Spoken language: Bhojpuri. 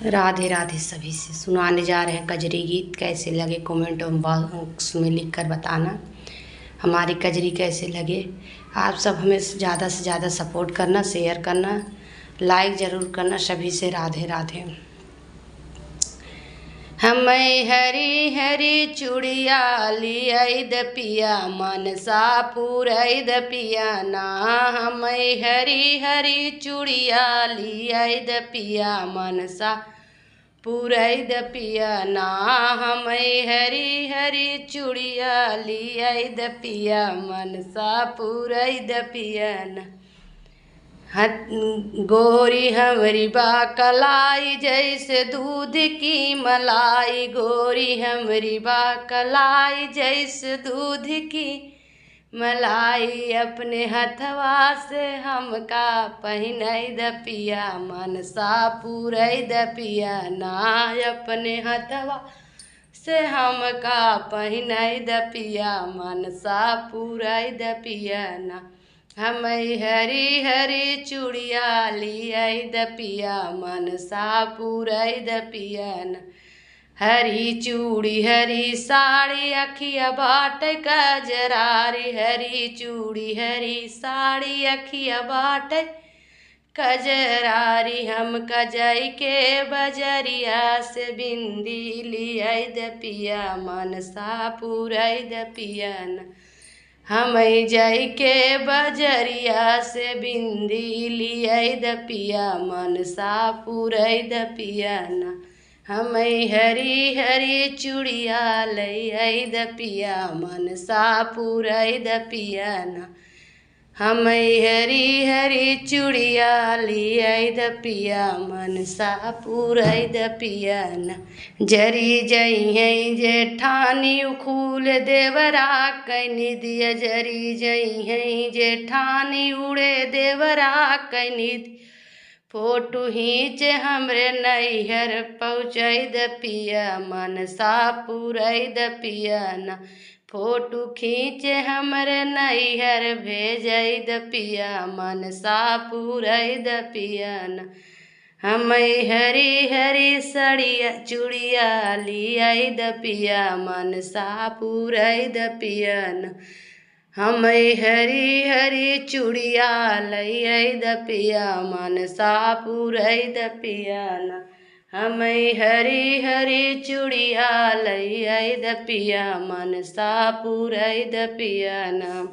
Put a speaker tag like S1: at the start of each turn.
S1: राधे राधे सभी से सुनाने जा रहे हैं कजरी गीत। कैसे लगे कमेंट बॉक्स में लिख कर बताना हमारी कजरी कैसे लगे। आप सब हमें ज़्यादा से ज़्यादा सपोर्ट करना, शेयर करना, लाइक ज़रूर करना। सभी से राधे राधे। हमें हरी हरी चूड़िया लियाद पिया, मनसा पूरैद पिया ना। हमें हरी हरी चूड़िया लियाद पिया, मनसा पूरैद पिया ना। हमें हरी हरी चूड़िया लियाद पिया, मनसा पूरैद पिया ना। गोरी हमरी बा कलाई जैसे दूध की मलाई, गोरी हमरी बा कलाई जैसे दूध की मलाई। अपने हथवा से हमका पहिनई द पिया, मनसा पूरई द पिया ना। अपने हथवा से हमका पहिनई द पिया, मनसा पूरई द पिया ना। हमें हरी हरी चूड़िया लियाई द पिया, मनसा पूरई द पिया ना। हरी चूड़ी हरी साड़ी अखिया बाट कजरारी, हरी चूड़ी हरी साड़ी अखिया बाट कजरारी। हम कजई के बजरिया से बिंदी लियाई द पिया, मनसा पूरई द पिया ना। हमें जई के बजरिया से बिंदी लियाई द पिया, मनसा पूरई द पिया ना। हमें हरी हरी चूड़िया लियाई द पिया, मनसा पूरई द पिया ना। हमें हरी हरी चूड़िया लियाई द पिया, मनसा पूरई द पिया ना। जरी जई है जेठानी उखूल देवरा कैनी दिया, जरी जई है जेठानी उड़े देवरा कैनी। फोटो खींच हमरे नैहर पहुँचई द पिया, मनसा पूरई द पिया ना। फोटो खींच हमरे नैहर भेजई द पिया, मनसा पूरई द पिया ना। हमें हरी हरी सड़िया चूड़िया लियाई द पिया, मनसा पूरई द पिया ना। हमें हरी हरी चूड़िया लियाई द पिया, मनसा पूरई द पिया ना। हमें हरी हरी चूड़िया लियाई द पिया, मनसा पूरई द पिया ना।